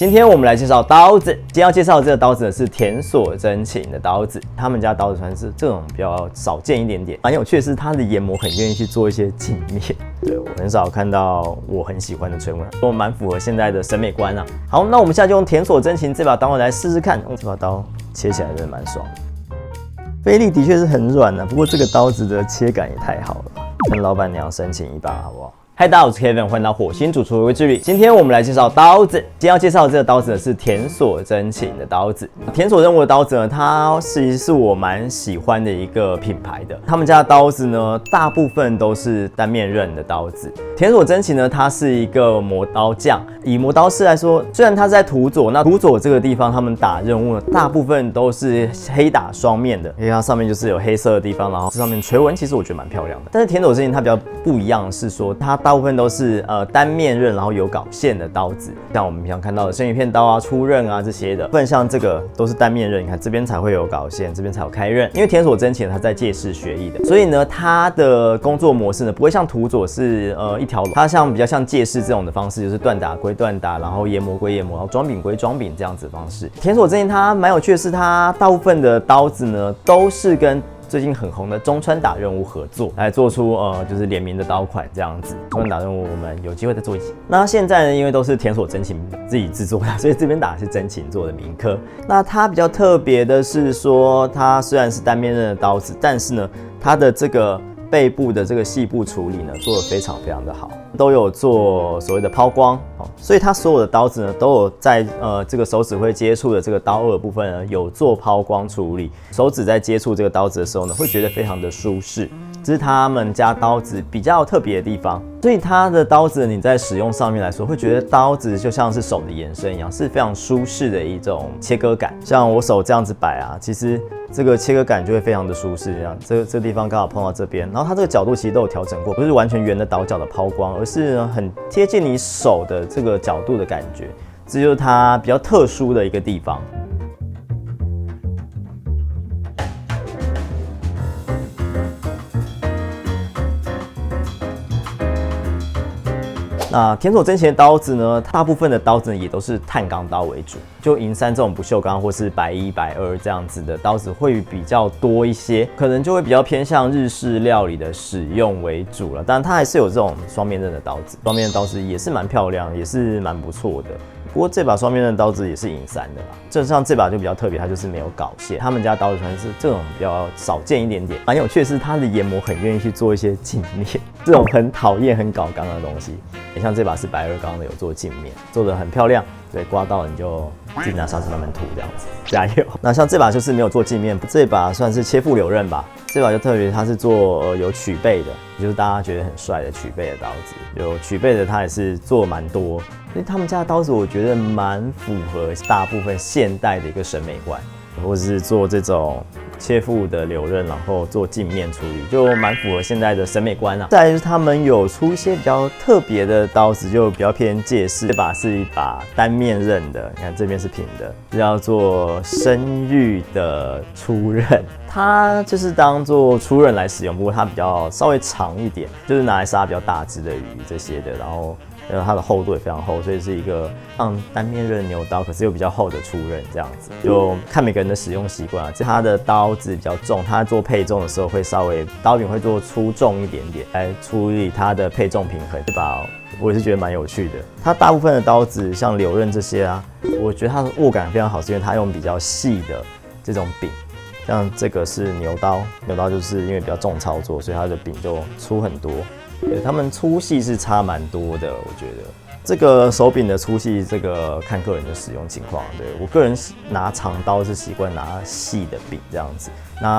今天我們來介紹刀子。今天要介紹的這個刀子呢是田所真琴的刀子，他們家刀子算是這種比較少見一点點。蠻有趣的是，它的研磨很願意去做一些鏡面，對我很少看到我很喜歡的锤紋，都蠻符合现在的審美觀啊。好，那我們現在就用田所真琴這把刀來試試看。這把刀切起來真的蠻爽的，菲力的確是很軟啊，不過這個刀子的切感也太好了吧，跟老闆娘申請一把好不好？嗨，大家好，我是 Kevin， 歡迎到火星主廚回歸之旅。今天我們來介紹刀子。今天要介紹的這個刀子呢是田所真琴的刀子。田所真琴的刀子呢，它其實是我蠻喜歡的一個品牌的。他們家的刀子呢，大部分都是單面刃的刀子。田所真琴呢，它是一個磨刀匠。以磨刀師來說，雖然它是在土佐，那土佐這個地方他們打任務呢，大部分都是黑打雙面的，因為它上面就是有黑色的地方，然後这上面锤紋其實我觉得蠻漂亮的。但是田所真琴它比较不一樣的是說，它大部分都是單面刃，然後有鎬线的刀子，像我們平常看到的生魚片刀啊、出刃啊這些的，不然像這個都是单面刃，你看這邊才會有鎬线，這邊才有開刃。因為田所真琴它在介氏學藝的，所以呢，它的工作模式呢不會像土佐是一條龍，它比較像介氏這種的方式，就是斷打歸斷打，然後研磨歸研磨，然後裝柄歸裝柄這樣子的方式。田所真琴它蠻有趣的是，它大部分的刀子呢都是跟最近很紅的中川打任務合作來做出就是聯名的刀款這樣子。中川打任務我們有機會再做一集。那現在呢，因為都是田所真琴自己制作的，所以這邊打的是真琴做的銘刻。那它比較特別的是說，它雖然是單面刃的刀子，但是呢，它的這個背部的這個細部處理呢，做得非常的好，都有做所謂的拋光，所以它所有的刀子呢，都有在這個手指會接觸的這個刀刃部分呢，有做拋光處理。手指在接觸這個刀子的時候呢，會覺得非常的舒適，這是他們家刀子比較特別的地方。所以它的刀子你在使用上面來說，會覺得刀子就像是手的延伸一樣，是非常舒適的一種切割感。像我手這樣子擺啊，其實這個切割感就會非常的舒適。這樣，這個地方剛好碰到這邊，然後它這個角度其實都有調整過，不是完全圓的倒角的拋光，而是很貼近你手的這個角度的感覺，這就是它比較特殊的一個地方。那田所真琴的刀子呢，大部分的刀子也都是碳鋼刀為主，就銀山這種不鏽鋼或是白1、白2這樣子的刀子會比較多一些，可能就會比較偏向日式料理的使用為主了。當然它還是有這種双面刃的刀子，双面刃的刀子也是蠻漂亮，也是蠻不錯的。不過這把雙面刃的刀子也是銀山的啦，正像這把就比較特別，它就是沒有鎬线。他們家刀子算是这種比較少見一點點。蠻有趣的是，它的研磨很願意去做一些鏡面，這種很討厭很鎬鋼的東西。像這把是白2鋼的，有做鏡面，做得很漂亮。對，刮到你就自己拿砂紙慢慢塗這樣子，加油。那像這把就是沒有做鏡面，這把算是切腹柳刃吧。這把就特別，它是做有曲背的，也就是大家覺得很帥的曲背的刀子。有曲背的，它也是做蠻多。所以他們家的刀子，我覺得蠻符合大部分現代的一個審美觀，或者是做這種切腹的柳刃，然後做鏡面處理，就蠻符合現在的審美觀啊。再來就是他們有出一些比較特別的刀子，就比較偏介氏。這把是一把單面刃的，你看這邊是平的，是要做生玉的出刃。它就是當做出刃來使用，不过它比較稍微長一點，就是拿來殺比較大只的魚這些的，然後它的厚度也非常厚，所以是一個像單面刃牛刀，可是又比較厚的出刃這樣子，就看每個人的使用習慣啊。它的刀子比較重，它做配重的時候會稍微刀柄會做粗重一點點，來處理它的配重平衡。這把我也是覺得蠻有趣的。它大部分的刀子像柳刃這些啊，我覺得它的握感非常好，是因為它用比較細的這種柄。像這個是牛刀，牛刀就是因為比較重操作，所以它的柄就粗很多。對，它們粗細是差蠻多的，我覺得。這個手柄的粗細，這個看個人的使用情況。對，我個人拿長刀是習慣拿細的柄這樣子。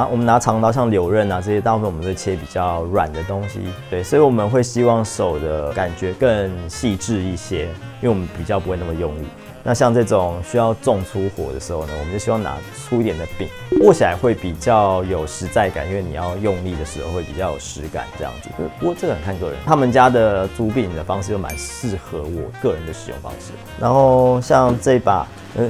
我們拿長刀像柳刃啊這些，大部分我們會切比較軟的東西。對，所以我們會希望手的感覺更細緻一些，因為我們比較不會那麼用力。那像這種需要重出火的時候呢，我們就希望拿粗一點的柄，握起來會比較有實在感，因為你要用力的時候會比較有實感這樣子。不過這個很看個人，他們家的組柄的方式又蠻適合我個人的使用方式。然後像這把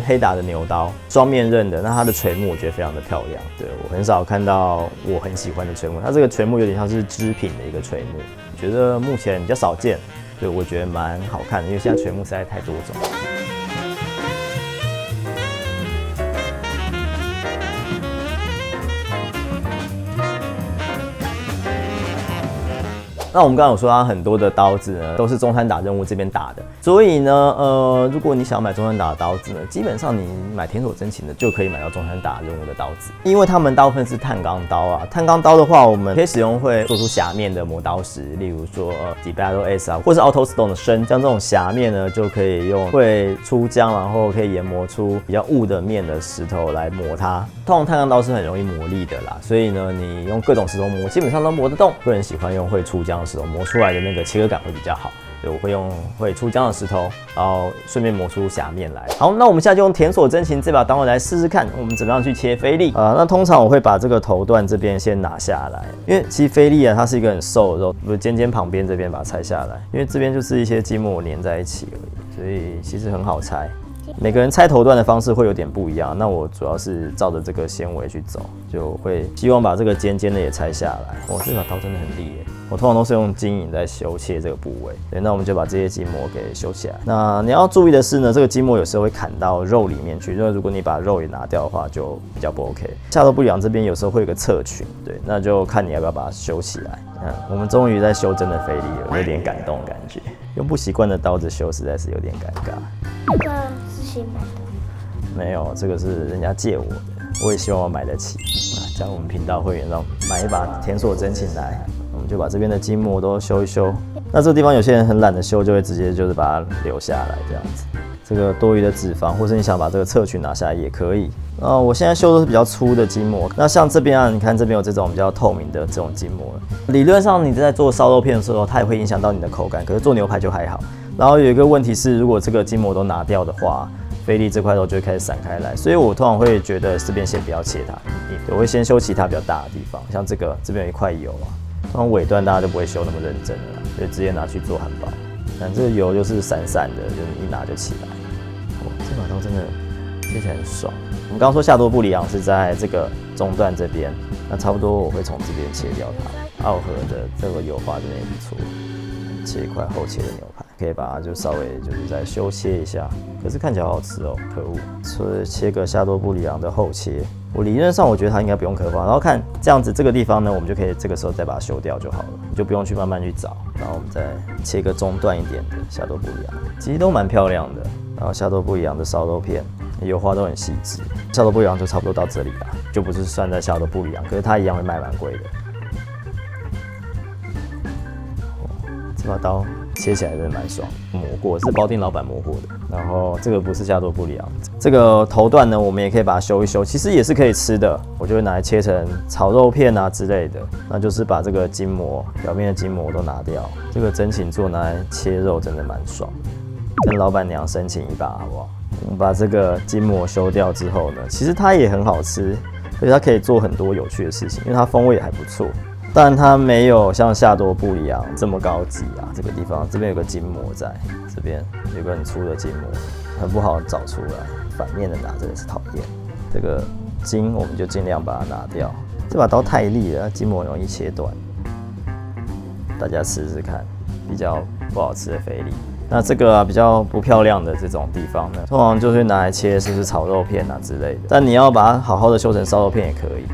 黑打的牛刀，雙面刃的，那它的垂木我覺得非常的漂亮。对，我很少看到我很喜歡的垂木，它這個垂木有點像是織品的一個垂木，我覺得目前比較少見，對，我覺得蠻好看的，因為現在垂木實在太多種。那我們剛剛有說它很多的刀子呢，都是中山打任務這邊打的，所以呢，如果你想要买中山打的刀子呢，基本上你買田所真琴的就可以買到中山打任務的刀子，因為他們大部分是碳鋼刀啊。碳鋼刀的話，我們可以使用会做出匣面的磨刀石，例如說Di-Battle S 啊，或是 AutoStone 的砷，像這種匣面呢，就可以用会出漿，然後可以研磨出比較霧的面的石頭來磨它。通常碳鋼刀是很容易磨礪的啦，所以呢，你用各種石头磨，基本上都磨得動。个人喜歡用會出漿的石頭磨出來的那個切割感會比較好，所以我會用會出漿的石頭，然後順便磨出匣面來。好，那我們現在就用田所真琴這把刀來試試看，我們怎麼樣去切菲力啊？那通常我會把這個頭段這邊先拿下來，因為其實菲力啊，它是一個很瘦的肉，不是尖尖旁邊這邊把它拆下來，因為這邊就是一些筋膜連在一起而已，所以其實很好拆。每個人拆頭段的方式會有點不一樣，那我主要是照着這個纖維去走，就會希望把這個尖尖的也拆下來。哇，這把刀真的很利耶！我通常都是用筋影在修切這個部位。對，那我們就把這些筋膜給修起來。那你要注意的是呢，這個筋膜有時候會砍到肉裡面去，因為如果你把肉也拿掉的話，就比較不 OK。下頭部里昂這邊有時候會有個側裙，對，那就看你要不要把它修起來。我們終於在修真的菲力了，有點感動的感覺。用不習慣的刀子修實在是有點尷尬。這個是新買的？沒有，這個是人家借我的，我也希望我買得起。加入我們頻道會員，讓買一把田所真琴來，我們就把這邊的筋膜都修一修。那這個地方有些人很懶得修，就會直接就是把它留下來這樣子。這個多餘的脂肪，或是你想把這個側裙拿下來也可以。我現在修的是比較粗的筋膜。那像這邊啊，你看這邊有這種比較透明的這種筋膜。理論上你在做燒肉片的時候，它也會影響到你的口感，可是做牛排就還好。然後有一個問題是，如果這個筋膜都拿掉的話，菲力這塊肉就會開始散開來，所以我通常會覺得這邊先不要切它，我會先修其他比較大的地方，像這個這邊有一塊油啊，通常尾段大家就不會修那麼認真了啦，所以直接拿去做漢堡。但這個油就是散散的，就是你一拿就起來。這把刀真的切起來很爽。我們剛剛說下多部里昂是在這個中段這邊，那差不多我會從這邊切掉它。奧和的這個油花這邊也不錯。切一塊厚切的牛排，可以把它就稍微就是再修切一下，可是看起來好好吃哦，可惡！所以切個下多部里昂的厚切，我理論上我覺得它應該不用刻畫，然後看這樣子這個地方呢，我們就可以這個時候再把它修掉就好了，你就不用去慢慢去找。然後我們再切個中段一點的下多部里昂，其實都蠻漂亮的。然後下多部里昂的燒肉片，油花都很細緻，下多部里昂就差不多到這裡啦，就不是算在下多部里昂，可是它一樣會賣蠻貴的。這把刀切起來真的蠻爽，磨過是包丁老闆磨過的。然後這個不是下多部里昂，這個頭段呢，我們也可以把它修一修，其實也是可以吃的。我就會拿來切成炒肉片啊之類的，那就是把這個筋膜表面的筋膜都拿掉。這個真琴座拿來切肉真的蠻爽，跟老闆娘申請一把好不好？我們把這個筋膜修掉之後呢，其實它也很好吃，而且它可以做很多有趣的事情，因為它風味也還不錯。但它沒有像下多部里昂這麼高級啊！這個地方這邊有個筋膜在，這邊有個很粗的筋膜，很不好找出來。反面的拿真的是討厭。這個筋我們就盡量把它拿掉。這把刀太利了，筋膜容易切斷。大家試試看，比較不好吃的菲力。那這個啊比較不漂亮的這種地方呢，通常就是拿來切，是不是炒肉片啊之類的？但你要把它好好的修成燒肉片也可以。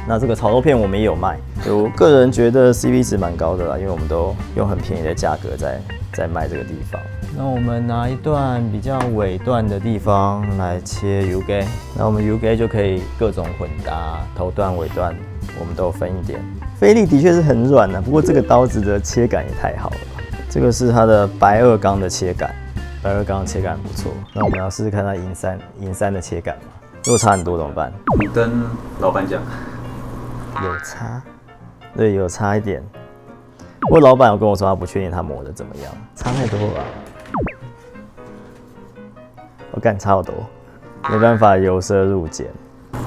那這個炒肉片我們也有賣，我個人覺得 CP 值蠻高的啦，因為我們都用很便宜的價格在賣這個地方。那我們拿一段比較尾段的地方來切 Yuge， 那我們 Yuge 就可以各種混搭，頭段尾段我們都分一點。菲力的確是很軟的，不過這個刀子的切感也太好了。這個是它的白二鋼的切感，白二鋼的切感很不錯。那我們要試試看它銀山的切感嘛，如果差很多怎麼辦？你跟老闆講。有差，對，有差一點。不過老闆有跟我說，他不確定他磨的怎麼樣，差太多了吧？我幹差好多，沒辦法由奢入儉。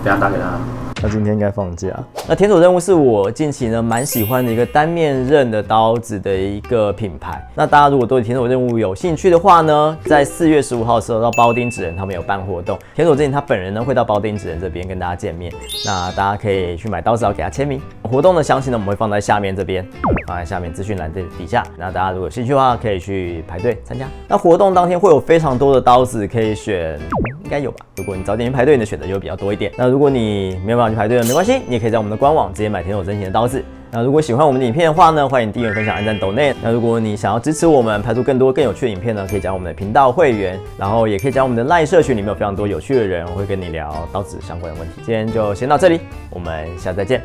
等下打給他。他今天應該放假。那田所任務是我近期呢蠻喜歡的一個單面刃的刀子的一個品牌。那大家如果對田所任務有興趣的話呢，在4月15號的時候到包丁紙人他們有辦活動，田所真琴他本人呢會到包丁紙人這邊跟大家見面。那大家可以去買刀子，要給他簽名。活動的詳情呢我們會放在下面這邊，放在下面資訊欄的底下。那大家如果有興趣的話，可以去排隊參加。那活動當天會有非常多的刀子可以選，應該有吧？如果你早點去排隊，你的選擇就會比較多一點。那如果你沒有辦法去排隊了沒關係，你也可以在我們的官網直接買田所真行的刀子。那如果喜歡我們的影片的話呢，歡迎訂閱、分享、按讚、抖內。那如果你想要支持我們拍出更多更有趣的影片呢，可以加我們的頻道會員，然後也可以加我們的 LINE 社群，裡面有非常多有趣的人，我會跟你聊刀子相關的問題。今天就先到這裡，我們下次再見，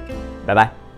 拜拜。